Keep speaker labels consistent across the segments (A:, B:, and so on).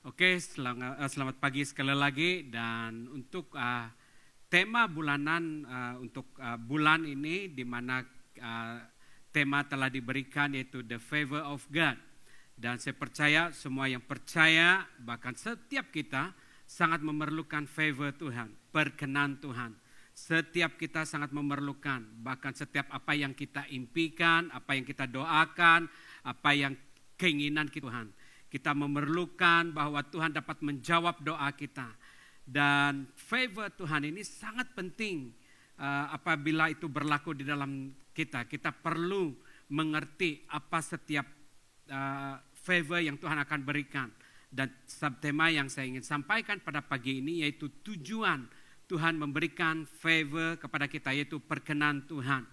A: Oke, selamat pagi sekali lagi, dan untuk tema bulanan untuk bulan ini, di mana tema telah diberikan yaitu The Favor of God. Dan saya percaya semua yang percaya, bahkan setiap kita sangat memerlukan favor Tuhan, perkenan Tuhan. Setiap kita sangat memerlukan, bahkan setiap apa yang kita impikan, apa yang kita doakan, apa yang keinginan Tuhan. Kita memerlukan bahwa Tuhan dapat menjawab doa kita. Dan favor Tuhan ini sangat penting apabila itu berlaku di dalam kita. Kita perlu mengerti apa setiap favor yang Tuhan akan berikan. Dan subtema yang saya ingin sampaikan pada pagi ini yaitu tujuan Tuhan memberikan favor kepada kita, yaitu perkenan Tuhan.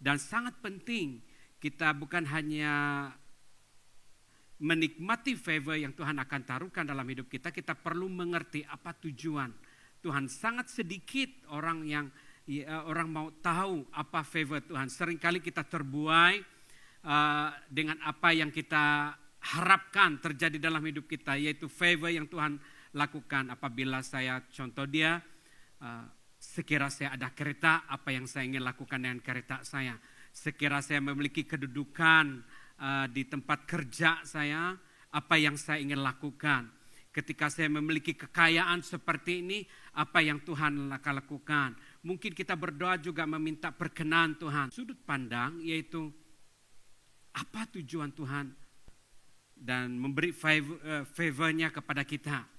A: Dan sangat penting kita bukan hanya menikmati favor yang Tuhan akan taruhkan dalam hidup kita, kita perlu mengerti apa tujuan Tuhan. Sangat sedikit orang mau tahu apa favor Tuhan. Seringkali kita terbuai dengan apa yang kita harapkan terjadi dalam hidup kita, yaitu favor yang Tuhan lakukan. Apabila saya contoh dia, sekira saya ada kereta, apa yang saya ingin lakukan dengan kereta saya. Sekira saya memiliki kedudukan di tempat kerja saya, apa yang saya ingin lakukan. Ketika saya memiliki kekayaan seperti ini, apa yang Tuhan akan lakukan. Mungkin kita berdoa juga meminta perkenan Tuhan. Sudut pandang yaitu apa tujuan Tuhan dan memberi favornya kepada kita.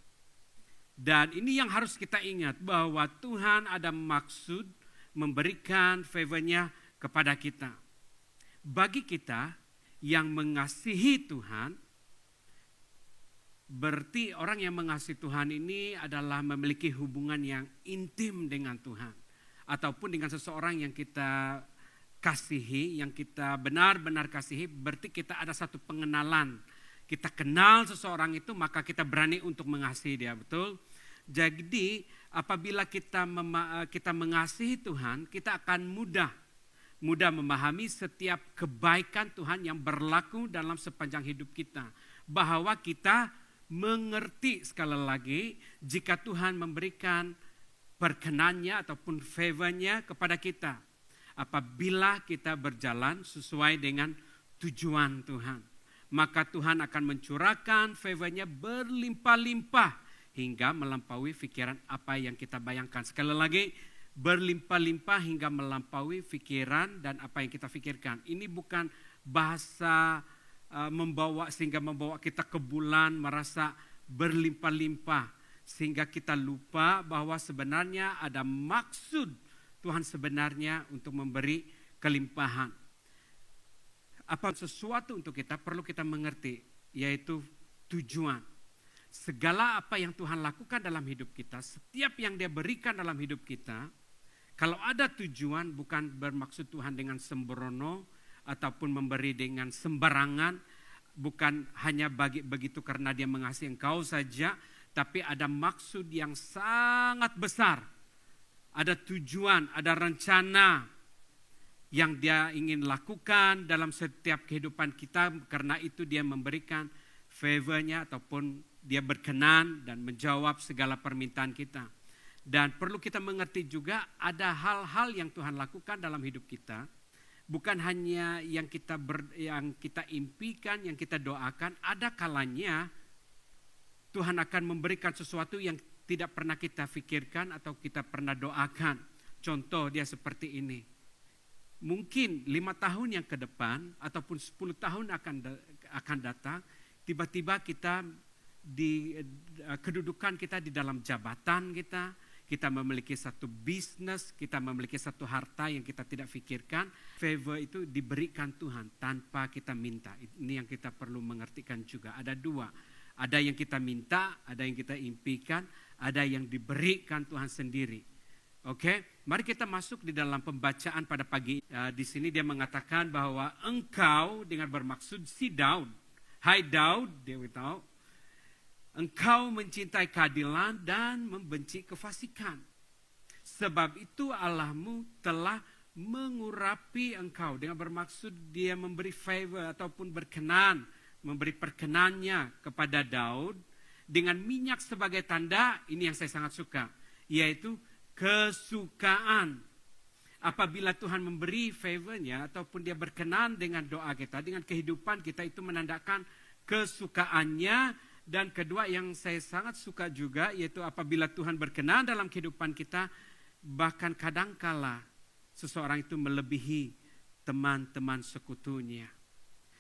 A: Dan ini yang harus kita ingat, bahwa Tuhan ada maksud memberikan favornya kepada kita. Bagi kita yang mengasihi Tuhan, berarti orang yang mengasihi Tuhan ini adalah memiliki hubungan yang intim dengan Tuhan. Ataupun dengan seseorang yang kita kasihi, yang kita benar-benar kasihi, berarti kita ada satu pengenalan. Kita kenal seseorang itu, maka kita berani untuk mengasihi dia, betul? Jadi apabila kita mengasihi Tuhan, kita akan mudah memahami setiap kebaikan Tuhan yang berlaku dalam sepanjang hidup kita. Bahwa kita mengerti sekali lagi, jika Tuhan memberikan perkenannya ataupun favornya kepada kita, apabila kita berjalan sesuai dengan tujuan Tuhan, maka Tuhan akan mencurahkan favornya berlimpah-limpah hingga melampaui pikiran apa yang kita bayangkan. Sekali lagi, berlimpah-limpah hingga melampaui pikiran dan apa yang kita pikirkan. Ini bukan bahasa membawa kita ke bulan merasa berlimpah-limpah, sehingga kita lupa bahwa sebenarnya ada maksud Tuhan sebenarnya untuk memberi kelimpahan. Apa sesuatu untuk kita perlu kita mengerti, yaitu tujuan. Segala apa yang Tuhan lakukan dalam hidup kita, setiap yang Dia berikan dalam hidup kita, kalau ada tujuan, bukan bermaksud Tuhan dengan sembrono ataupun memberi dengan sembarangan, bukan hanya begitu karena Dia mengasihi engkau saja, tapi ada maksud yang sangat besar. Ada tujuan, ada rencana yang Dia ingin lakukan dalam setiap kehidupan kita. Karena itu Dia memberikan favornya ataupun Dia berkenan dan menjawab segala permintaan kita. Dan perlu kita mengerti juga ada hal-hal yang Tuhan lakukan dalam hidup kita. Bukan hanya yang kita impikan, yang kita doakan. Ada kalanya Tuhan akan memberikan sesuatu yang tidak pernah kita pikirkan atau kita pernah doakan. Contoh dia seperti ini. Mungkin 5 tahun yang ke depan ataupun 10 tahun akan datang, tiba-tiba kita di kedudukan kita di dalam jabatan kita memiliki satu bisnis, kita memiliki satu harta yang kita tidak pikirkan. Favor itu diberikan Tuhan tanpa kita minta. Ini yang kita perlu mengertikan juga. Ada dua, ada yang kita minta, ada yang kita impikan, ada yang diberikan Tuhan sendiri. Oke, mari kita masuk di dalam pembacaan pada pagi. Di sini dia mengatakan bahwa engkau, dengan bermaksud si Daud. Hai Daud, dia tahu. Engkau mencintai keadilan dan membenci kefasikan. Sebab itu Allahmu telah mengurapi engkau. Dengan bermaksud dia memberi favor ataupun berkenan, memberi perkenannya kepada Daud. dengan minyak sebagai tanda, ini yang saya sangat suka, yaitu kesukaan. Apabila Tuhan memberi favor-Nya ataupun dia berkenan dengan doa kita, dengan kehidupan kita, itu menandakan kesukaannya. Dan kedua yang saya sangat suka juga, yaitu apabila Tuhan berkenan dalam kehidupan kita, bahkan kadangkala seseorang itu melebihi teman-teman sekutunya.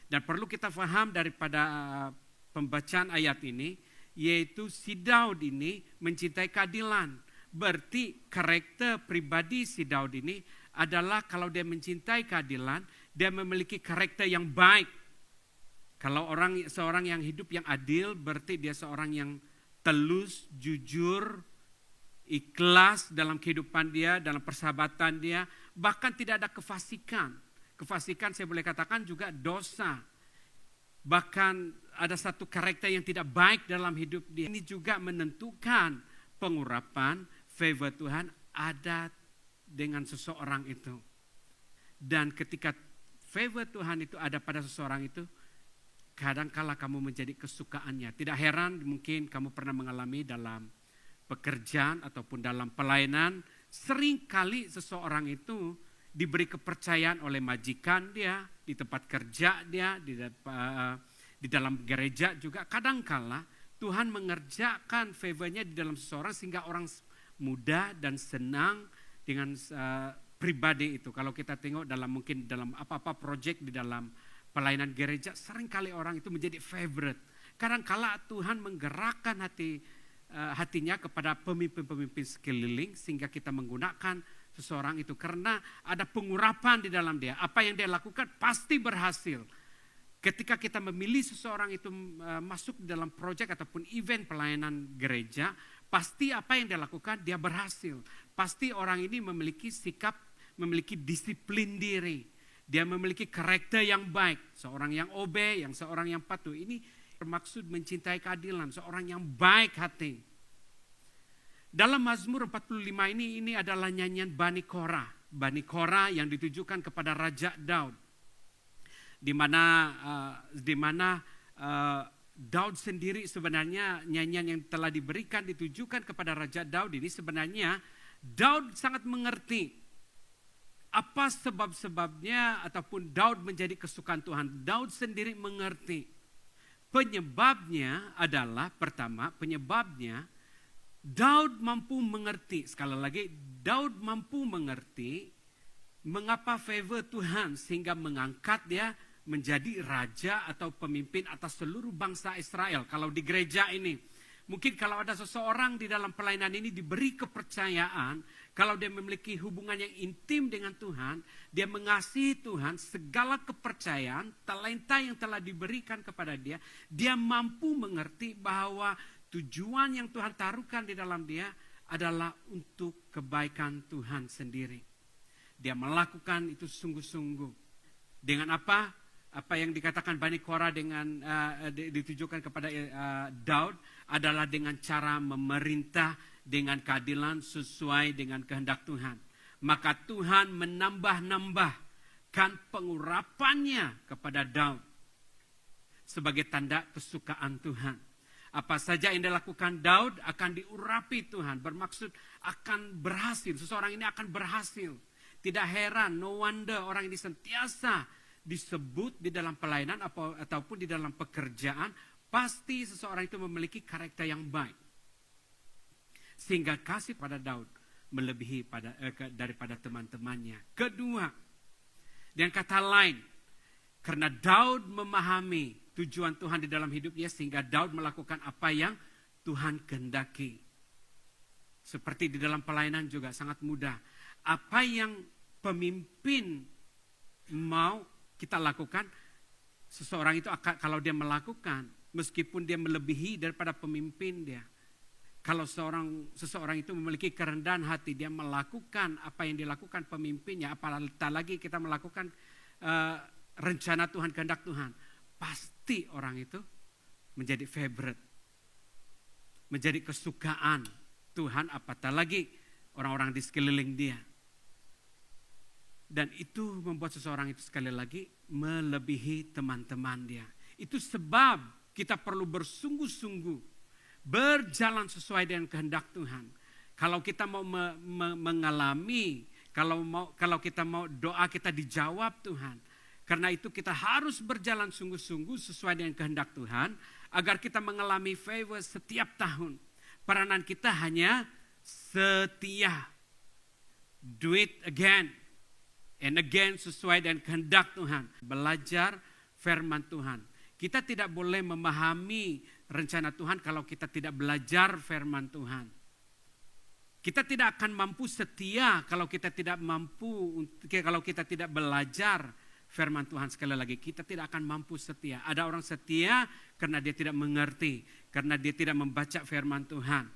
A: Dan perlu kita faham daripada pembacaan ayat ini, yaitu si Daud ini mencintai keadilan. Berarti karakter pribadi si Daud ini adalah kalau dia mencintai keadilan, dia memiliki karakter yang baik. Kalau seorang yang hidup yang adil, berarti dia seorang yang telus, jujur, ikhlas dalam kehidupan dia, dalam persahabatan dia, bahkan tidak ada kefasikan. Kefasikan saya boleh katakan juga dosa. Bahkan ada satu karakter yang tidak baik dalam hidup dia. Ini juga menentukan pengurapan favor Tuhan ada dengan seseorang itu. Dan ketika favor Tuhan itu ada pada seseorang itu, kadangkala kamu menjadi kesukaannya. Tidak heran mungkin kamu pernah mengalami dalam pekerjaan ataupun dalam pelayanan, seringkali seseorang itu diberi kepercayaan oleh majikan dia, di tempat kerja dia, di dalam gereja juga. Kadangkala Tuhan mengerjakan favor-Nya di dalam seseorang sehingga orang mudah dan senang dengan pribadi itu. Kalau kita tengok mungkin dalam apa-apa project di dalam pelayanan gereja, seringkali orang itu menjadi favorite. Kadangkala Tuhan menggerakkan hatinya kepada pemimpin-pemimpin sekeliling sehingga kita menggunakan seseorang itu karena ada pengurapan di dalam dia. Apa yang dia lakukan pasti berhasil. Ketika kita memilih seseorang itu masuk dalam proyek ataupun event pelayanan gereja, pasti apa yang dia lakukan dia berhasil. Pasti orang ini memiliki sikap, memiliki disiplin diri. Dia memiliki karakter yang baik, seorang yang obey, seorang yang patuh. Ini bermaksud mencintai keadilan, seorang yang baik hati. Dalam Mazmur 45 ini adalah nyanyian Bani Korah. Bani Korah yang ditujukan kepada Raja Daud. Di mana Daud sendiri sebenarnya nyanyian yang telah diberikan ditujukan kepada Raja Daud ini sebenarnya Daud sangat mengerti apa sebab-sebabnya ataupun Daud menjadi kesukaan Tuhan. Daud sendiri mengerti. Penyebabnya adalah pertama, Daud mampu mengerti. Sekali lagi, Daud mampu mengerti mengapa favor Tuhan sehingga mengangkat dia menjadi raja atau pemimpin atas seluruh bangsa Israel. Kalau di gereja ini, mungkin kalau ada seseorang di dalam pelayanan ini diberi kepercayaan, kalau dia memiliki hubungan yang intim dengan Tuhan, dia mengasihi Tuhan, segala kepercayaan, talenta yang telah diberikan kepada dia, dia mampu mengerti bahwa tujuan yang Tuhan taruhkan di dalam dia adalah untuk kebaikan Tuhan sendiri. Dia melakukan itu sungguh-sungguh. Dengan apa? Apa yang dikatakan Bani Korah dengan ditujukan kepada Daud adalah dengan cara memerintah dengan keadilan sesuai dengan kehendak Tuhan. Maka Tuhan menambah-nambahkan pengurapannya kepada Daud sebagai tanda kesukaan Tuhan. Apa saja yang dilakukan Daud akan diurapi Tuhan, bermaksud akan berhasil. Seseorang ini akan berhasil. Tidak heran, no wonder orang ini sentiasa disebut di dalam pelayanan ataupun di dalam pekerjaan, pasti seseorang itu memiliki karakter yang baik. Sehingga kasih pada Daud melebihi daripada teman-temannya. Kedua, dengan kata lain, karena Daud memahami tujuan Tuhan di dalam hidupnya sehingga Daud melakukan apa yang Tuhan kehendaki. Seperti di dalam pelayanan juga sangat mudah. Apa yang pemimpin mau kita lakukan, seseorang itu kalau dia melakukan, meskipun dia melebihi daripada pemimpin dia. Kalau seseorang itu memiliki kerendahan hati, dia melakukan apa yang dilakukan pemimpinnya, apalagi kita melakukan rencana Tuhan, kehendak Tuhan, pasti orang itu menjadi favorite, menjadi kesukaan Tuhan, apalagi orang-orang di sekeliling dia. Dan itu membuat seseorang itu sekali lagi melebihi teman-teman dia. Itu sebab kita perlu bersungguh-sungguh berjalan sesuai dengan kehendak Tuhan. Kalau kita mau mengalami, kalau kita mau doa kita dijawab Tuhan. Karena itu kita harus berjalan sungguh-sungguh sesuai dengan kehendak Tuhan agar kita mengalami favor setiap tahun. Peranan kita hanya setia. Do it again and again sesuai dengan kehendak Tuhan. Belajar firman Tuhan. Kita tidak boleh memahami rencana Tuhan kalau kita tidak belajar firman Tuhan. Kita tidak akan mampu setia kalau kita tidak belajar firman Tuhan. Sekali lagi, kita tidak akan mampu setia. Ada orang setia karena dia tidak mengerti, karena dia tidak membaca firman Tuhan.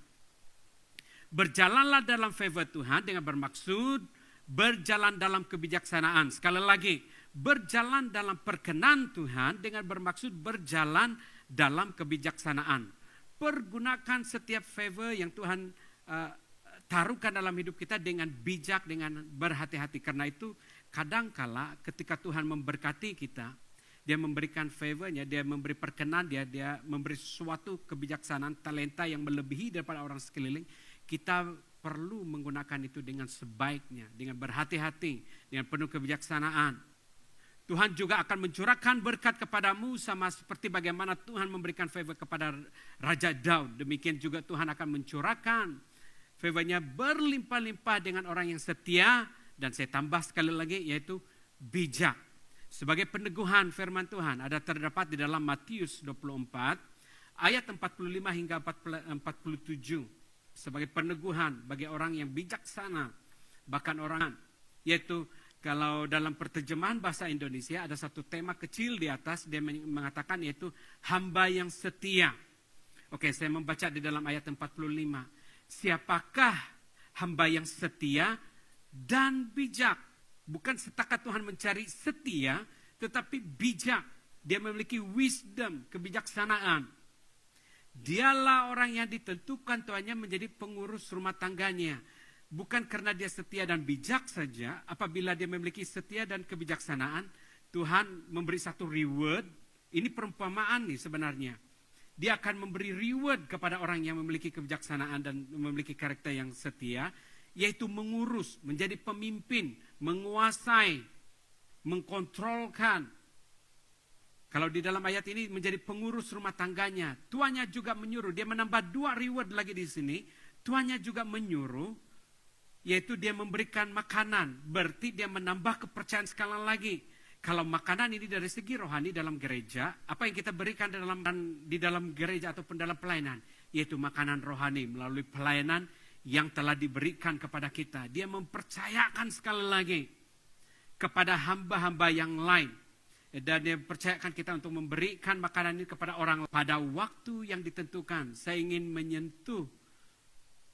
A: Berjalanlah dalam favor Tuhan dengan bermaksud berjalan dalam kebijaksanaan. Sekali lagi, berjalan dalam perkenan Tuhan dengan bermaksud berjalan dalam kebijaksanaan. Pergunakan setiap favor yang Tuhan taruhkan dalam hidup kita dengan bijak, dengan berhati-hati. Karena itu kadangkala ketika Tuhan memberkati kita, dia memberikan favornya, dia memberi perkenan, dia memberi suatu kebijaksanaan, talenta yang melebihi daripada orang sekeliling. Kita perlu menggunakan itu dengan sebaiknya, dengan berhati-hati, dengan penuh kebijaksanaan. Tuhan juga akan mencurahkan berkat kepadamu sama seperti bagaimana Tuhan memberikan favor kepada Raja Daud. Demikian juga Tuhan akan mencurahkan favornya berlimpah-limpah dengan orang yang setia. Dan saya tambah sekali lagi yaitu bijak. Sebagai peneguhan firman Tuhan ada terdapat di dalam Matius 24 ayat 45 hingga 47. Sebagai peneguhan bagi orang yang bijaksana, bahkan orang, yaitu kalau dalam perterjemahan bahasa Indonesia ada satu tema kecil di atas, dia mengatakan yaitu hamba yang setia. Oke, saya membaca di dalam ayat 45. Siapakah hamba yang setia dan bijak? Bukan setakat Tuhan mencari setia, tetapi bijak. Dia memiliki wisdom, kebijaksanaan. Dialah orang yang ditentukan tuannya menjadi pengurus rumah tangganya. Bukan karena dia setia dan bijak saja. Apabila dia memiliki setia dan kebijaksanaan, Tuhan memberi satu reward. Ini perumpamaan nih sebenarnya. Dia akan memberi reward kepada orang yang memiliki kebijaksanaan dan memiliki karakter yang setia. Yaitu mengurus, menjadi pemimpin, menguasai, mengkontrolkan. Kalau di dalam ayat ini menjadi pengurus rumah tangganya, tuannya juga menyuruh. Dia menambah 2 reward lagi di sini. Tuannya juga menyuruh, yaitu dia memberikan makanan. Berarti dia menambah kepercayaan sekali lagi. Kalau makanan ini dari segi rohani dalam gereja, apa yang kita berikan di dalam gereja ataupun dalam pelayanan, yaitu makanan rohani melalui pelayanan yang telah diberikan kepada kita. Dia mempercayakan sekali lagi kepada hamba-hamba yang lain. Dan dia percayakan kita untuk memberikan makanan ini kepada orang pada waktu yang ditentukan. Saya ingin menyentuh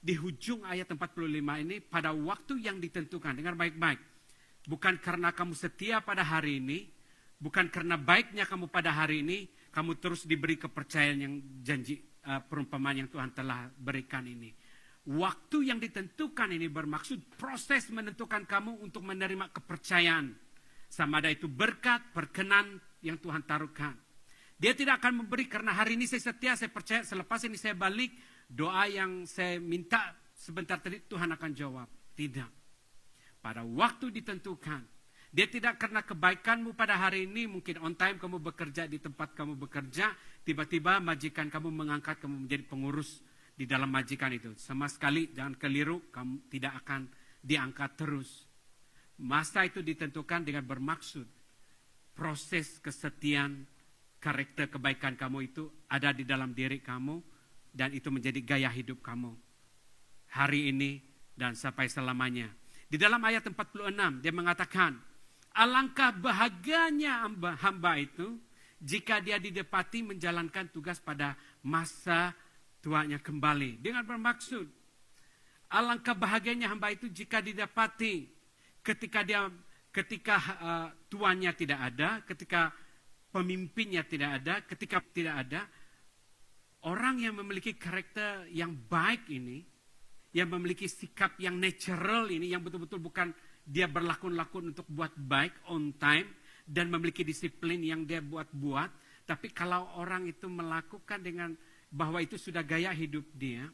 A: di hujung ayat 45 ini pada waktu yang ditentukan. Dengar baik-baik. Bukan karena kamu setia pada hari ini, bukan karena baiknya kamu pada hari ini, kamu terus diberi kepercayaan yang janji perumpamaan yang Tuhan telah berikan ini. Waktu yang ditentukan ini bermaksud proses menentukan kamu untuk menerima kepercayaan. Sama ada itu berkat, perkenan yang Tuhan taruhkan. Dia tidak akan memberi karena hari ini saya setia, saya percaya, selepas ini saya balik, doa yang saya minta sebentar tadi Tuhan akan jawab. Tidak. Pada waktu ditentukan. Dia tidak karena kebaikanmu pada hari ini, mungkin on time kamu bekerja di tempat kamu bekerja, tiba-tiba majikan kamu mengangkat kamu menjadi pengurus di dalam majikan itu. Sama sekali jangan keliru, kamu tidak akan diangkat terus. Masa itu ditentukan dengan bermaksud proses kesetiaan, karakter kebaikan kamu itu ada di dalam diri kamu dan itu menjadi gaya hidup kamu hari ini dan sampai selamanya. Di dalam ayat 46 dia mengatakan, alangkah bahagianya hamba itu jika dia didapati menjalankan tugas pada masa tuanya kembali. Dengan bermaksud, alangkah bahagianya hamba itu jika didapati ketika tuannya tidak ada, ketika pemimpinnya tidak ada, ketika tidak ada, orang yang memiliki karakter yang baik ini, yang memiliki sikap yang natural ini, yang betul-betul bukan dia berlakon-lakon untuk buat baik on time, dan memiliki disiplin yang dia buat-buat, tapi kalau orang itu melakukan dengan bahwa itu sudah gaya hidup dia,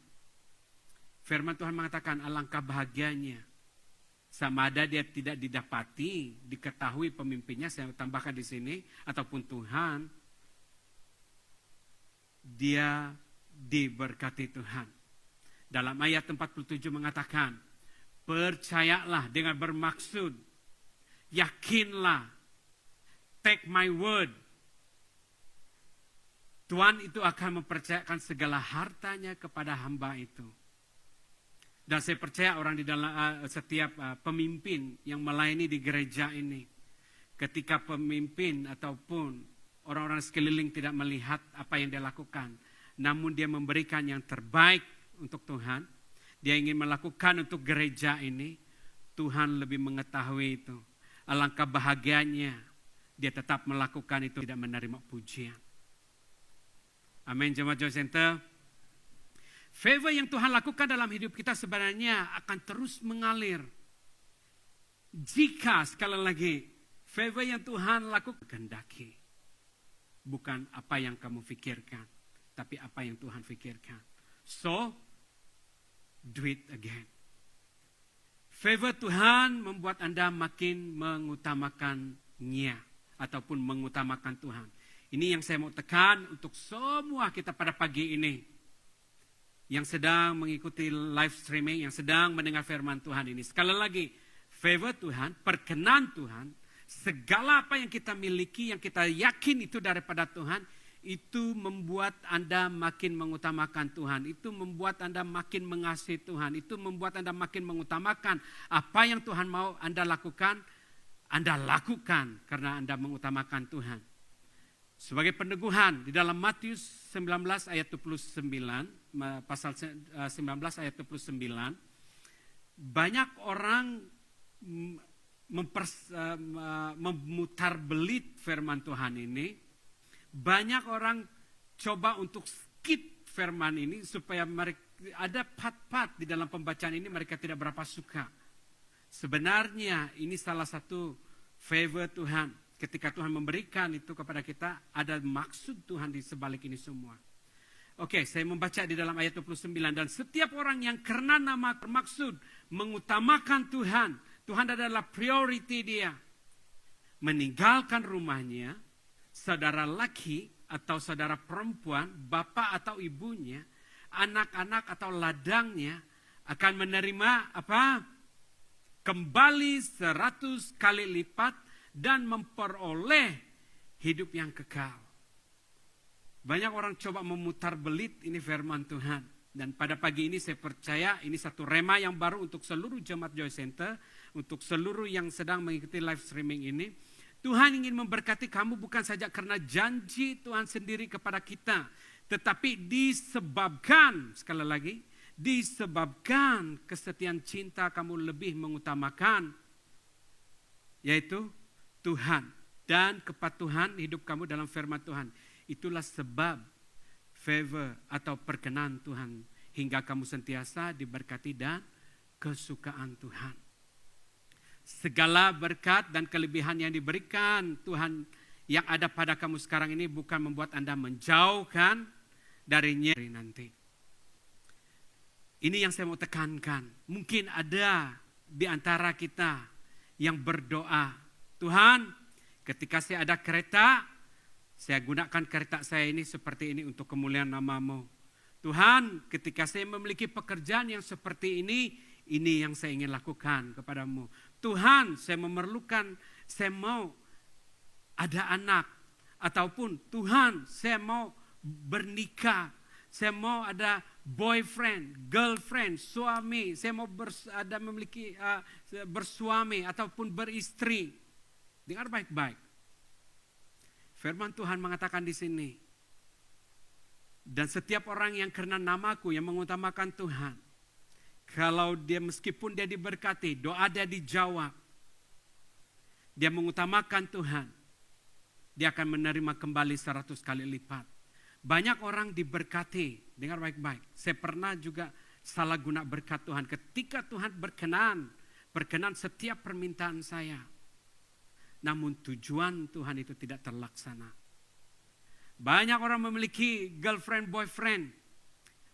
A: firman Tuhan mengatakan alangkah bahagianya. Sama ada dia tidak didapati, diketahui pemimpinnya, saya tambahkan di sini, ataupun Tuhan, dia diberkati Tuhan. Dalam ayat 47 mengatakan, percayalah dengan bermaksud, yakinlah, take my word. Tuhan itu akan mempercayakan segala hartanya kepada hamba itu. Dan saya percaya orang di dalam setiap pemimpin yang melayani di gereja ini, ketika pemimpin ataupun orang-orang sekeliling tidak melihat apa yang dia lakukan, namun dia memberikan yang terbaik untuk Tuhan, dia ingin melakukan untuk gereja ini, Tuhan lebih mengetahui itu. Alangkah bahagianya dia tetap melakukan itu, tidak menerima pujian. Amin, jemaat Joy Center. Favor yang Tuhan lakukan dalam hidup kita sebenarnya akan terus mengalir. Jika sekali lagi favor yang Tuhan lakukan kehendaki. Bukan apa yang kamu pikirkan, tapi apa yang Tuhan pikirkan. So, do it again. Favor Tuhan membuat Anda makin mengutamakannya ataupun mengutamakan Tuhan. Ini yang saya mau tekan untuk semua kita pada pagi ini. Yang sedang mengikuti live streaming, yang sedang mendengar firman Tuhan ini. Sekali lagi, favor Tuhan, perkenan Tuhan, segala apa yang kita miliki, yang kita yakin itu daripada Tuhan, itu membuat Anda makin mengutamakan Tuhan. Itu membuat Anda makin mengasihi Tuhan. Itu membuat Anda makin mengutamakan apa yang Tuhan mau Anda lakukan karena Anda mengutamakan Tuhan. Sebagai peneguhan di dalam Matius 19 ayat 29, pasal 19 ayat 29, banyak orang memutarbelit firman Tuhan ini. Banyak orang coba untuk skip firman ini supaya mereka, ada part-part di dalam pembacaan ini mereka tidak berapa suka. Sebenarnya ini salah satu favor Tuhan. Ketika Tuhan memberikan itu kepada kita, ada maksud Tuhan di sebalik ini semua. Oke, saya membaca di dalam ayat 29. Dan setiap orang yang karena nama bermaksud mengutamakan Tuhan, Tuhan adalah priority dia. Meninggalkan rumahnya, saudara laki atau saudara perempuan, bapak atau ibunya, anak-anak atau ladangnya akan menerima apa? Kembali 100 kali lipat dan memperoleh hidup yang kekal. Banyak orang coba memutar belit ini firman Tuhan. Dan pada pagi ini saya percaya ini satu rema yang baru untuk seluruh jemaat Joy Center, untuk seluruh yang sedang mengikuti live streaming ini. Tuhan ingin memberkati kamu bukan saja karena janji Tuhan sendiri kepada kita, tetapi disebabkan, sekali lagi, disebabkan kesetiaan cinta kamu lebih mengutamakan, yaitu Tuhan dan kepatuhan hidup kamu dalam firman Tuhan. Itulah sebab favor atau perkenan Tuhan hingga kamu sentiasa diberkati dan kesukaan Tuhan. Segala berkat dan kelebihan yang diberikan Tuhan yang ada pada kamu sekarang ini bukan membuat Anda menjauhkan darinya nanti. Ini yang saya mau tekankan. Mungkin ada di antara kita yang berdoa, Tuhan, ketika saya ada kereta, saya gunakan kereta saya ini seperti ini untuk kemuliaan nama-Mu. Tuhan, ketika saya memiliki pekerjaan yang seperti ini yang saya ingin lakukan kepadamu. Tuhan, saya memerlukan, saya mau ada anak. Ataupun Tuhan, saya mau bernikah. Saya mau ada boyfriend, girlfriend, suami. Saya mau memiliki bersuami ataupun beristri. Dengar baik-baik. Firman Tuhan mengatakan di sini. Dan setiap orang yang karena namaku yang mengutamakan Tuhan. Kalau dia meskipun dia diberkati, doa dia dijawab. Dia mengutamakan Tuhan. Dia akan menerima kembali 100 kali lipat. Banyak orang diberkati. Dengar baik-baik. Saya pernah juga salah guna berkat Tuhan. Ketika Tuhan berkenan setiap permintaan saya. Namun tujuan Tuhan itu tidak terlaksana. Banyak orang memiliki girlfriend, boyfriend.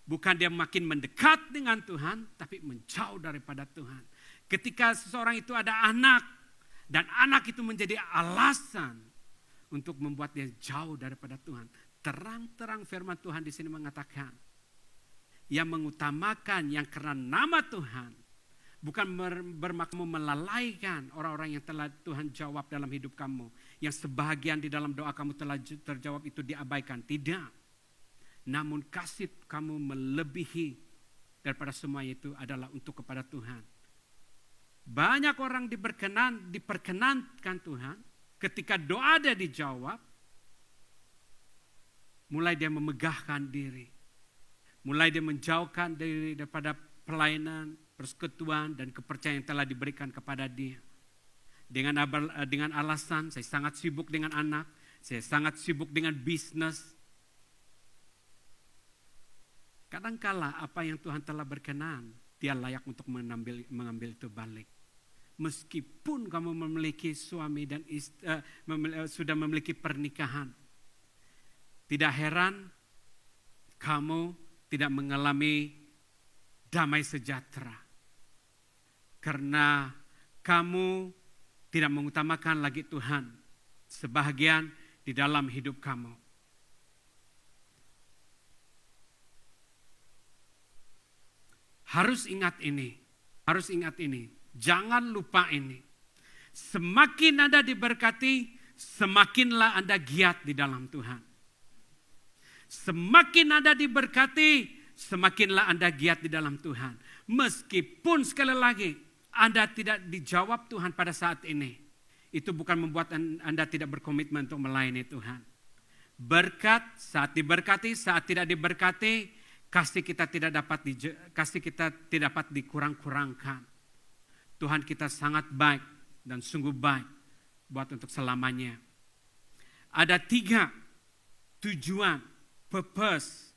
A: Bukan dia makin mendekat dengan Tuhan, tapi menjauh daripada Tuhan. Ketika seseorang itu ada anak, dan anak itu menjadi alasan untuk membuat dia jauh daripada Tuhan. Terang-terang firman Tuhan di sini mengatakan, yang mengutamakan yang karena nama Tuhan, bukan bermaksud melalaikan orang-orang yang telah Tuhan jawab dalam hidup kamu. Yang sebahagian di dalam doa kamu telah terjawab itu diabaikan. Tidak. Namun kasih kamu melebihi daripada semua itu adalah untuk kepada Tuhan. Banyak orang diperkenankan Tuhan ketika doa dia dijawab, mulai dia memegahkan diri. Mulai dia menjauhkan diri daripada pelayanan, persekutuan dan kepercayaan yang telah diberikan kepada dia. Dengan alasan saya sangat sibuk dengan anak, saya sangat sibuk dengan bisnis. Kadangkala apa yang Tuhan telah berkenan, dia layak untuk mengambil itu balik. Meskipun kamu memiliki suami dan sudah memiliki pernikahan, tidak heran kamu tidak mengalami damai sejahtera. Karena kamu tidak mengutamakan lagi Tuhan sebahagian di dalam hidup kamu. Harus ingat ini, jangan lupa ini. Semakin Anda diberkati, semakinlah Anda giat di dalam Tuhan. Semakin Anda diberkati, semakinlah Anda giat di dalam Tuhan. Meskipun sekali lagi Anda tidak dijawab Tuhan pada saat ini, itu bukan membuat Anda tidak berkomitmen untuk melayani Tuhan. Berkat saat diberkati, saat tidak diberkati, kasih kita tidak dapat dikurang-kurangkan. Tuhan kita sangat baik dan sungguh baik buat untuk selamanya. Ada 3 tujuan, purpose,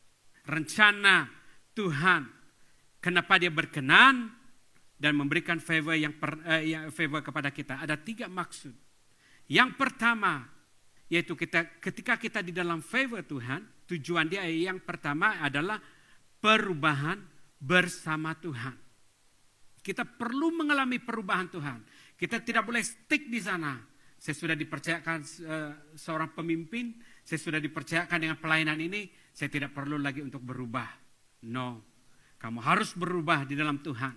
A: rencana Tuhan. Kenapa dia berkenan dan memberikan favor favor kepada kita. Ada 3 maksud. Yang pertama, yaitu ketika kita di dalam favor Tuhan, tujuan dia yang pertama adalah perubahan bersama Tuhan. Kita perlu mengalami perubahan Tuhan. Kita tidak boleh stick di sana. Saya sudah dipercayakan seorang pemimpin, saya sudah dipercayakan dengan pelayanan ini, saya tidak perlu lagi untuk berubah. No, kamu harus berubah di dalam Tuhan.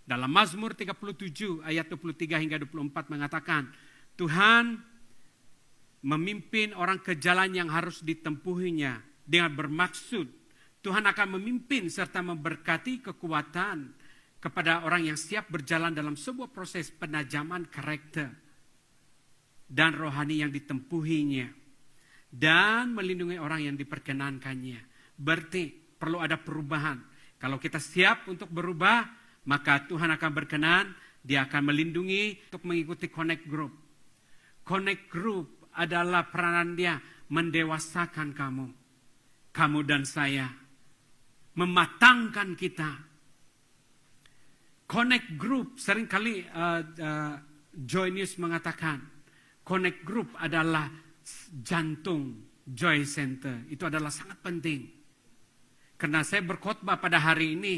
A: Dalam Mazmur 37 ayat 23 hingga 24 mengatakan, Tuhan memimpin orang ke jalan yang harus ditempuhinya dengan bermaksud Tuhan akan memimpin serta memberkati kekuatan kepada orang yang siap berjalan dalam sebuah proses penajaman karakter dan rohani yang ditempuhinya dan melindungi orang yang diperkenankannya. Berarti perlu ada perubahan. Kalau kita siap untuk berubah, maka Tuhan akan berkenan, dia akan melindungi untuk mengikuti Connect Group. Connect Group adalah peranan dia mendewasakan kamu dan saya. Mematangkan kita. Connect Group, seringkali Joy News mengatakan, Connect Group adalah jantung Joy Center. Itu adalah sangat penting. Karena saya berkhotbah pada hari ini,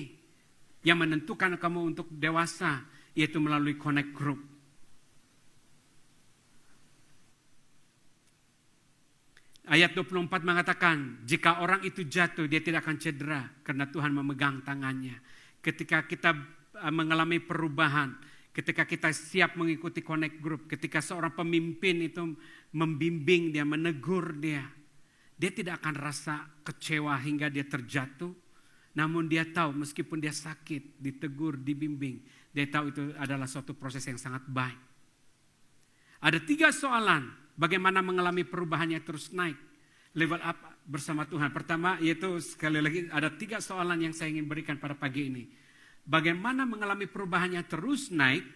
A: yang menentukan kamu untuk dewasa, yaitu melalui Connect Group. Ayat 24 mengatakan, jika orang itu jatuh, dia tidak akan cedera karena Tuhan memegang tangannya. Ketika kita mengalami perubahan, ketika kita siap mengikuti Connect Group, ketika seorang pemimpin itu membimbing dia, menegur dia tidak akan rasa kecewa hingga dia terjatuh. Namun dia tahu meskipun dia sakit, ditegur, dibimbing, dia tahu itu adalah suatu proses yang sangat baik. Ada 3 soalan bagaimana mengalami perubahannya terus naik, level up bersama Tuhan. Pertama yaitu sekali lagi ada 3 soalan yang saya ingin berikan pada pagi ini. Bagaimana mengalami perubahannya terus naik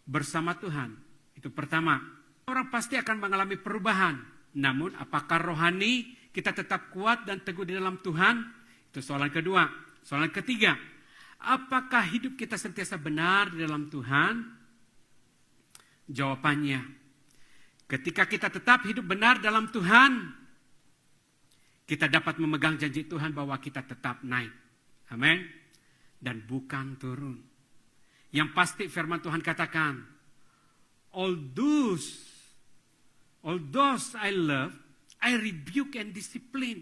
A: bersama Tuhan? Itu pertama. Orang pasti akan mengalami perubahan. Namun apakah rohani kita tetap kuat dan teguh di dalam Tuhan? Itu soalan kedua. Soalan ketiga, apakah hidup kita sentiasa benar di dalam Tuhan? Jawabannya, ketika kita tetap hidup benar dalam Tuhan, kita dapat memegang janji Tuhan bahwa kita tetap naik. Amin. Dan bukan turun. Yang pasti firman Tuhan katakan, all those I love, I rebuke and discipline.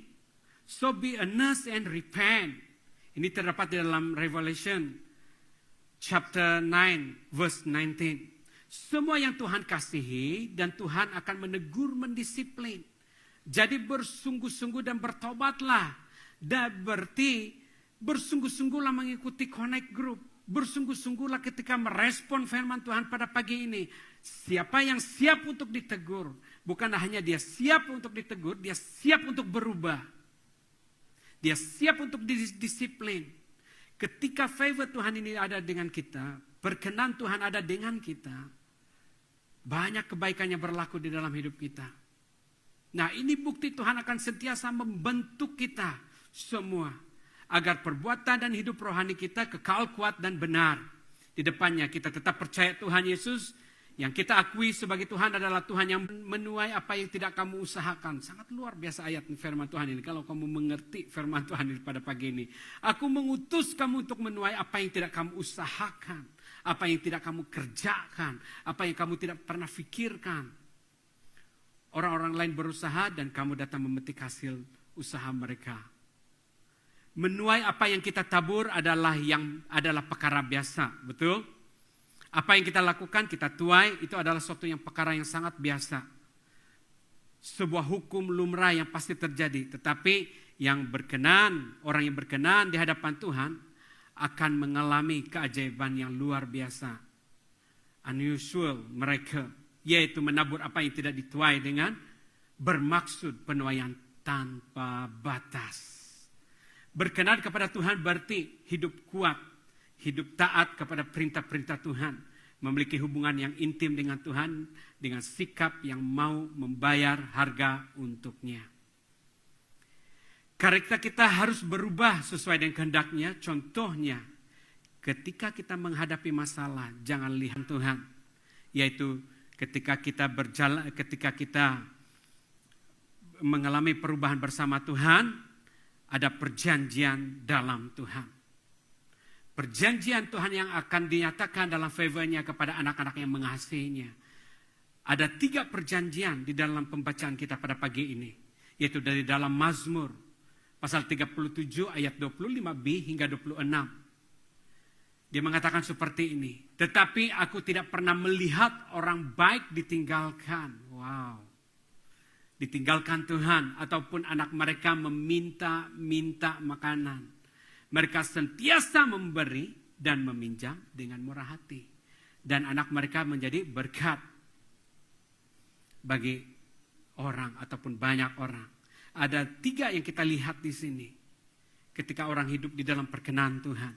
A: So be earnest and repent. Ini terdapat di dalam Revelation chapter 9 verse 19. Semua yang Tuhan kasihi dan Tuhan akan menegur, mendisiplin. Jadi bersungguh-sungguh dan bertobatlah. Dan berarti bersungguh-sungguhlah mengikuti Connect Group. Bersungguh-sungguhlah ketika merespon firman Tuhan pada pagi ini. Siapa yang siap untuk ditegur. Bukan hanya dia siap untuk ditegur, dia siap untuk berubah. Dia siap untuk didisiplin. Ketika favor Tuhan ini ada dengan kita, berkenan Tuhan ada dengan kita, banyak kebaikannya berlaku di dalam hidup kita. Nah, ini bukti Tuhan akan sentiasa membentuk kita semua agar perbuatan dan hidup rohani kita kekal kuat dan benar. Di depannya kita tetap percaya Tuhan Yesus, yang kita akui sebagai Tuhan adalah Tuhan yang menuai apa yang tidak kamu usahakan. Sangat luar biasa ayat firman Tuhan ini. Kalau kamu mengerti firman Tuhan ini pada pagi ini. Aku mengutus kamu untuk menuai apa yang tidak kamu usahakan. Apa yang tidak kamu kerjakan. Apa yang kamu tidak pernah fikirkan. Orang-orang lain berusaha dan kamu datang memetik hasil usaha mereka. Menuai apa yang kita tabur adalah perkara biasa. Betul? Apa yang kita lakukan, kita tuai, itu adalah suatu yang perkara yang sangat biasa. Sebuah hukum lumrah yang pasti terjadi. Tetapi yang berkenan, orang yang berkenan di hadapan Tuhan akan mengalami keajaiban yang luar biasa. Unusual mereka, yaitu menabur apa yang tidak dituai dengan bermaksud penuaian tanpa batas. Berkenan kepada Tuhan berarti hidup kuat, hidup taat kepada perintah-perintah Tuhan. Memiliki hubungan yang intim dengan Tuhan. Dengan sikap yang mau membayar harga untuknya. Karakter kita harus berubah sesuai dengan kehendaknya. Contohnya, ketika kita menghadapi masalah, jangan lihat Tuhan. Yaitu ketika kita berjalan, ketika kita mengalami perubahan bersama Tuhan, ada perjanjian dalam Tuhan. Perjanjian Tuhan yang akan dinyatakan dalam favor-Nya kepada anak-anak yang mengasihinya. Ada 3 perjanjian di dalam pembacaan kita pada pagi ini. Yaitu dari dalam Mazmur. Pasal 37 ayat 25b hingga 26. Dia mengatakan seperti ini. Tetapi aku tidak pernah melihat orang baik ditinggalkan. Wow. Ditinggalkan Tuhan. Ataupun anak mereka meminta makanan. Mereka sentiasa memberi dan meminjam dengan murah hati. Dan anak mereka menjadi berkat bagi orang ataupun banyak orang. Ada 3 yang kita lihat di sini. Ketika orang hidup di dalam perkenan Tuhan.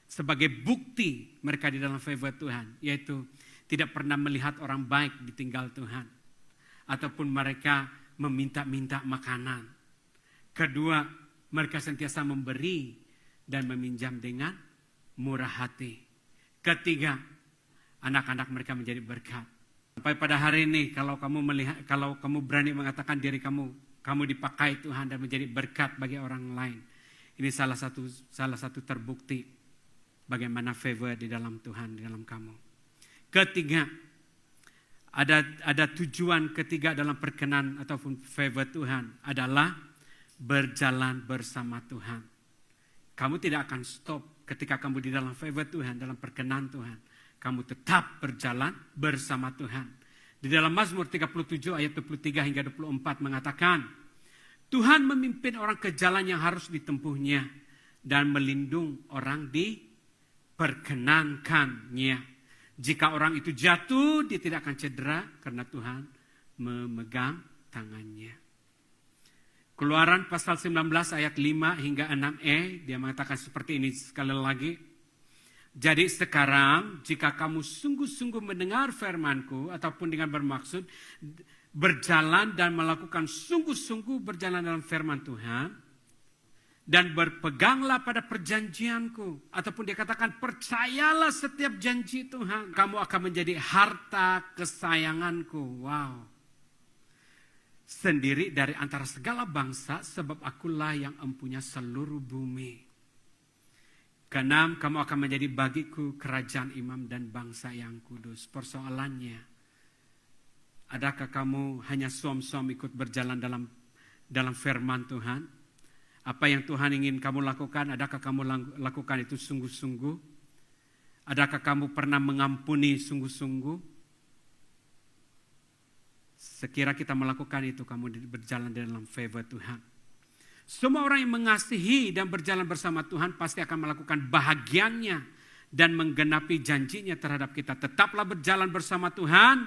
A: Sebagai bukti mereka di dalam favor Tuhan. Yaitu tidak pernah melihat orang baik ditinggal Tuhan. Ataupun mereka meminta-minta makanan. Kedua, mereka sentiasa memberi dan meminjam dengan murah hati. Ketiga, anak-anak mereka menjadi berkat. Sampai pada hari ini, kalau kamu berani mengatakan diri kamu dipakai Tuhan dan menjadi berkat bagi orang lain. Ini salah satu terbukti bagaimana favor di dalam Tuhan di dalam kamu. Ketiga, ada tujuan ketiga dalam perkenan ataupun favor Tuhan adalah berjalan bersama Tuhan. Kamu tidak akan stop ketika kamu di dalam favor Tuhan, dalam perkenan Tuhan. Kamu tetap berjalan bersama Tuhan. Di dalam Mazmur 37 ayat 23 hingga 24 mengatakan, Tuhan memimpin orang ke jalan yang harus ditempuhnya dan melindungi orang diperkenankannya. Jika orang itu jatuh, dia tidak akan cedera karena Tuhan memegang tangannya. Keluaran pasal 19 ayat 5 hingga 6e, dia mengatakan seperti ini sekali lagi. Jadi sekarang jika kamu sungguh-sungguh mendengar firmanku ataupun dengan bermaksud berjalan dan melakukan sungguh-sungguh berjalan dalam firman Tuhan dan berpeganglah pada perjanjianku ataupun dia katakan percayalah setiap janji Tuhan, kamu akan menjadi harta kesayanganku. Wow. sendiri dari antara segala bangsa, sebab akulah yang empunya seluruh bumi. Keenam, kamu akan menjadi bagiku kerajaan imam dan bangsa yang kudus. Persoalannya, adakah kamu hanya suam-suam ikut berjalan dalam firman Tuhan? Apa yang Tuhan ingin kamu lakukan, adakah kamu lakukan itu sungguh-sungguh? Adakah kamu pernah mengampuni sungguh-sungguh? Sekira kita melakukan itu, kamu berjalan dalam favor Tuhan. Semua orang yang mengasihi dan berjalan bersama Tuhan pasti akan melakukan bahagiannya dan menggenapi janjinya terhadap kita. Tetaplah berjalan bersama Tuhan.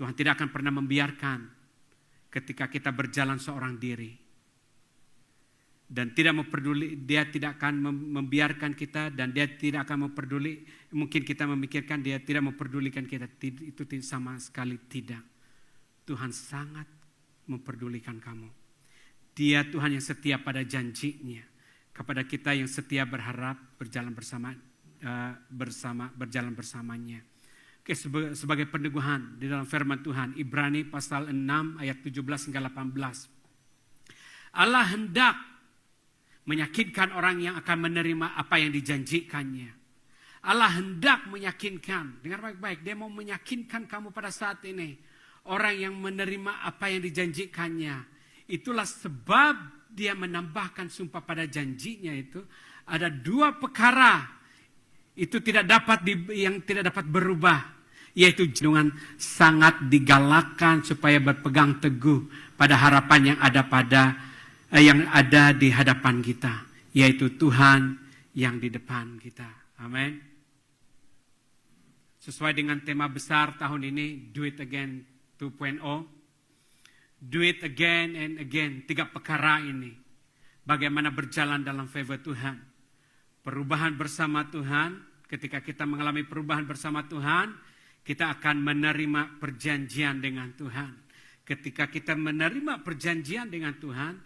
A: Tuhan tidak akan pernah membiarkan ketika kita berjalan seorang diri. Dan tidak memperduli, dia tidak akan membiarkan kita, dan dia tidak akan memperduli. Mungkin kita memikirkan dia tidak memperdulikan kita. Itu sama sekali tidak. Tuhan sangat memperdulikan kamu. Dia Tuhan yang setia pada janjinya. Kepada kita yang setia berharap berjalan berjalan bersamanya. Oke, sebagai peneguhan di dalam firman Tuhan, Ibrani pasal 6 ayat 17 hingga 18. Allah hendak meyakinkan orang yang akan menerima apa yang dijanjikannya. Allah hendak meyakinkan, dengar baik-baik, dia mau meyakinkan kamu pada saat ini. Orang yang menerima apa yang dijanjikannya. Itulah sebab dia menambahkan sumpah pada janjinya itu. Ada dua perkara itu yang tidak dapat berubah. Yaitu dengan sangat digalakkan supaya berpegang teguh pada harapan yang ada di hadapan kita. Yaitu Tuhan yang di depan kita. Amin. Sesuai dengan tema besar tahun ini, Do It Again 2.0. Do it again and again. 3 perkara ini. Bagaimana berjalan dalam favor Tuhan. Perubahan bersama Tuhan. Ketika kita mengalami perubahan bersama Tuhan, kita akan menerima perjanjian dengan Tuhan. Ketika kita menerima perjanjian dengan Tuhan,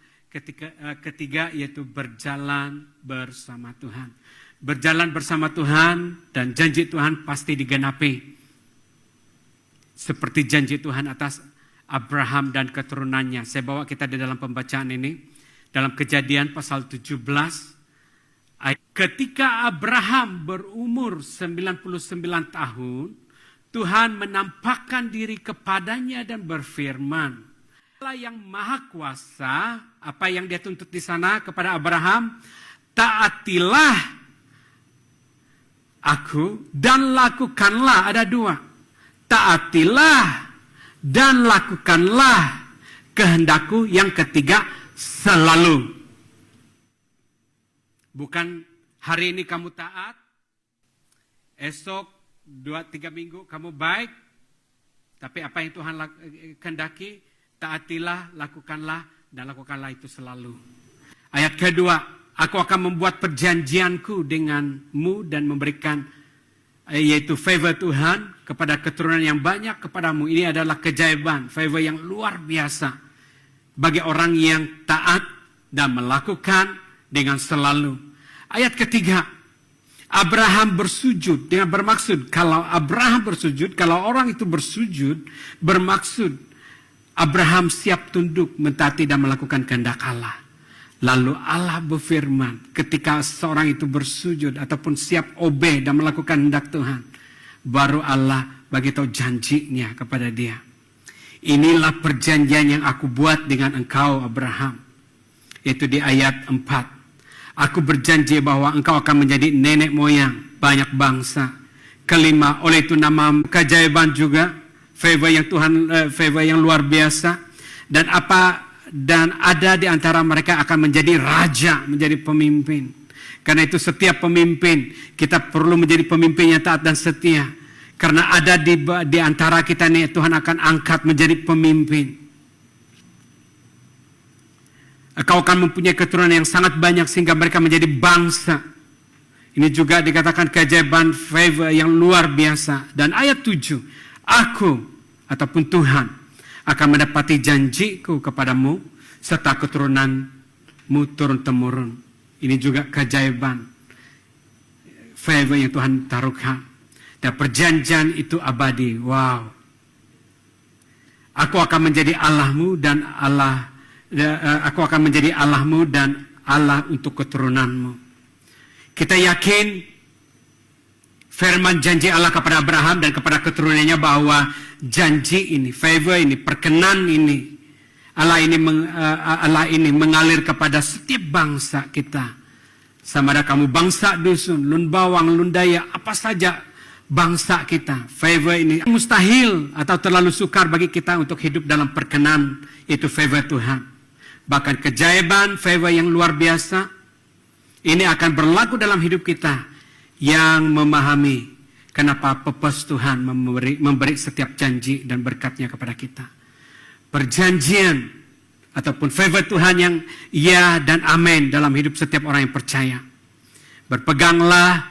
A: ketiga yaitu berjalan bersama Tuhan. Berjalan bersama Tuhan dan janji Tuhan pasti digenapi. Seperti janji Tuhan atas Abraham dan keturunannya. Saya bawa kita di dalam pembacaan ini. Dalam Kejadian pasal 17. Ketika Abraham berumur 99 tahun, Tuhan menampakkan diri kepadanya dan berfirman. Allah yang maha kuasa, apa yang dia tuntut di sana kepada Abraham, taatilah aku dan lakukanlah. Ada 2. Taatilah dan lakukanlah kehendakku. Yang ketiga, selalu. Bukan hari ini kamu taat, esok 2-3 minggu kamu baik, tapi apa yang Tuhan kehendaki, taatilah, lakukanlah, dan lakukanlah itu selalu. Ayat kedua, aku akan membuat perjanjianku denganmu dan memberikan yaitu favor Tuhan kepada keturunan yang banyak kepadamu. Ini adalah keajaiban, favor yang luar biasa bagi orang yang taat dan melakukan dengan selalu. Ayat ketiga, Abraham bersujud dengan bermaksud, kalau Abraham bersujud, kalau orang itu bersujud, bermaksud Abraham siap tunduk, mentaati dan melakukan kehendak Allah. Lalu Allah berfirman, ketika seorang itu bersujud ataupun siap obey dan melakukan kehendak Tuhan, baru Allah bagi tahu janjinya kepada dia. Inilah perjanjian yang aku buat dengan engkau Abraham. Itu di ayat 4. Aku berjanji bahwa engkau akan menjadi nenek moyang banyak bangsa. Kelima, oleh itu nama keajaiban juga, favor yang luar biasa. Dan ada di antara mereka akan menjadi raja, menjadi pemimpin. Karena itu setiap pemimpin, kita perlu menjadi pemimpin yang taat dan setia. Karena ada di antara kita nih, Tuhan akan angkat menjadi pemimpin. Kau akan mempunyai keturunan yang sangat banyak sehingga mereka menjadi bangsa. Ini juga dikatakan keajaiban favor yang luar biasa. Dan ayat 7, aku ataupun Tuhan akan mendapati janjiku kepadamu serta keturunanmu turun-temurun. Ini juga keajaiban favor yang Tuhan taruhkan. Dan perjanjian itu abadi. Wow. Aku akan menjadi Allahmu dan aku akan menjadi Allahmu dan Allah untuk keturunanmu. Kita yakin firman janji Allah kepada Abraham dan kepada keturunannya bahwa janji ini, favor ini, perkenan ini, Allah ini mengalir kepada setiap bangsa kita. Sama ada kamu bangsa dusun, lun bawang, lun daya, apa saja bangsa kita. Favor ini mustahil atau terlalu sukar bagi kita untuk hidup dalam perkenan, itu favor Tuhan. Bahkan keajaiban, favor yang luar biasa, ini akan berlaku dalam hidup kita yang memahami kenapa purpose Tuhan memberi setiap janji dan berkatnya kepada kita. Perjanjian ataupun favor Tuhan yang ya dan amin dalam hidup setiap orang yang percaya. Berpeganglah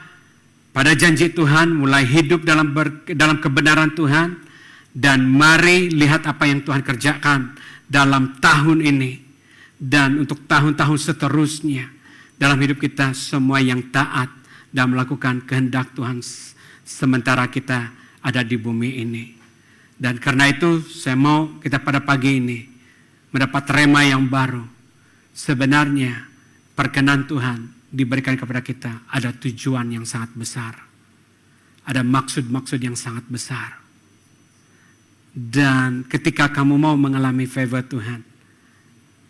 A: pada janji Tuhan, mulai hidup dalam kebenaran Tuhan, dan mari lihat apa yang Tuhan kerjakan dalam tahun ini dan untuk tahun-tahun seterusnya dalam hidup kita semua yang taat dan melakukan kehendak Tuhan sementara kita ada di bumi ini. Dan karena itu saya mau kita pada pagi ini mendapat rema yang baru. Sebenarnya perkenan Tuhan diberikan kepada kita ada tujuan yang sangat besar. Ada maksud-maksud yang sangat besar. Dan ketika kamu mau mengalami favor Tuhan,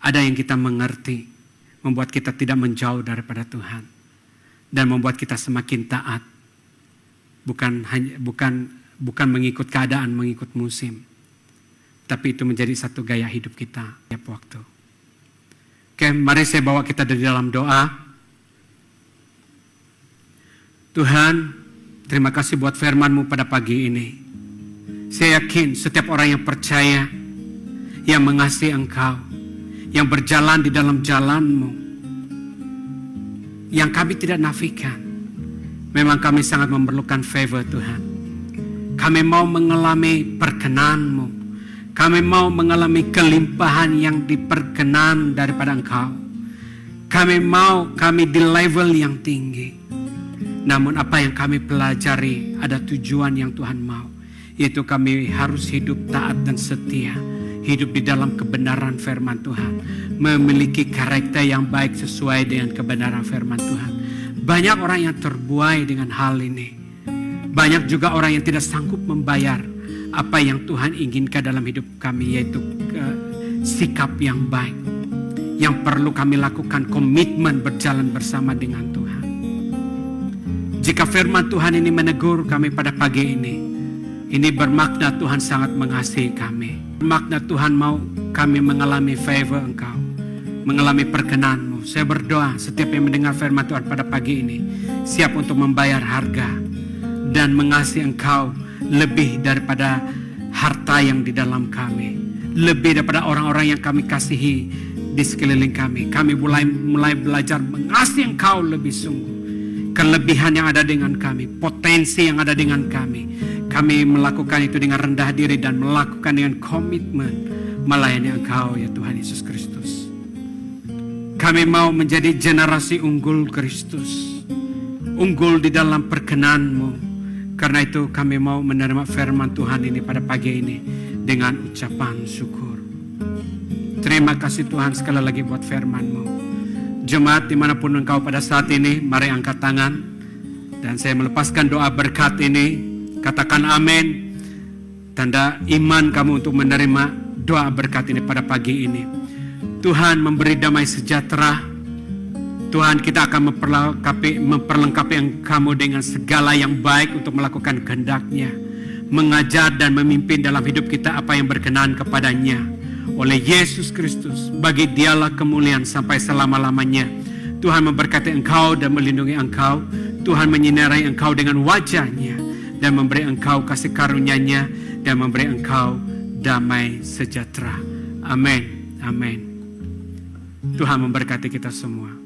A: ada yang kita mengerti, membuat kita tidak menjauh daripada Tuhan dan membuat kita semakin taat. Bukan mengikut keadaan, mengikut musim. Tapi itu menjadi satu gaya hidup kita tiap waktu. Oke, mari saya bawa kita di dalam doa. Tuhan, terima kasih buat firman-Mu pada pagi ini. Saya yakin setiap orang yang percaya, yang mengasihi Engkau, yang berjalan di dalam jalan-Mu, yang kami tidak nafikan, memang kami sangat memerlukan favor Tuhan. Kami mau mengalami perkenan-Mu. Kami mau mengalami kelimpahan yang diperkenan daripada Engkau. Kami di level yang tinggi. Namun apa yang kami pelajari ada tujuan yang Tuhan mau. Yaitu kami harus hidup taat dan setia. Hidup di dalam kebenaran firman Tuhan. Memiliki karakter yang baik sesuai dengan kebenaran firman Tuhan. Banyak orang yang terbuai dengan hal ini. Banyak juga orang yang tidak sanggup membayar apa yang Tuhan inginkan dalam hidup kami, yaitu sikap yang baik. Yang perlu kami lakukan komitmen berjalan bersama dengan Tuhan. Jika firman Tuhan ini menegur kami pada pagi ini bermakna Tuhan sangat mengasihi kami. Bermakna Tuhan mau kami mengalami favor Engkau, mengalami perkenan-Mu. Saya berdoa setiap yang mendengar firman Tuhan pada pagi ini siap untuk membayar harga dan mengasihi Engkau lebih daripada harta yang di dalam kami, lebih daripada orang-orang yang kami kasihi di sekeliling kami. Kami mulai belajar mengasihi Engkau lebih sungguh. Kelebihan yang ada dengan kami, potensi yang ada dengan kami melakukan itu dengan rendah diri dan melakukan dengan komitmen melayani Engkau ya Tuhan Yesus Kristus. Kami mau menjadi generasi unggul Kristus, unggul di dalam perkenan-Mu. Karena itu kami mau menerima firman Tuhan ini pada pagi ini dengan ucapan syukur. Terima kasih Tuhan sekali lagi buat firman-Mu. Jemaat dimanapun engkau pada saat ini, mari angkat tangan. Dan saya melepaskan doa berkat ini. Katakan amin. Tanda iman kamu untuk menerima doa berkat ini pada pagi ini. Tuhan memberi damai sejahtera. Tuhan, kita akan memperlengkapi kamu dengan segala yang baik untuk melakukan kehendak-Nya. Mengajar dan memimpin dalam hidup kita apa yang berkenan kepadanya. Oleh Yesus Kristus, bagi Dialah kemuliaan sampai selama-lamanya. Tuhan memberkati engkau dan melindungi engkau. Tuhan menyinari engkau dengan wajah-Nya dan memberi engkau kasih karunia-Nya dan memberi engkau damai sejahtera. Amin. Amin. Tuhan memberkati kita semua.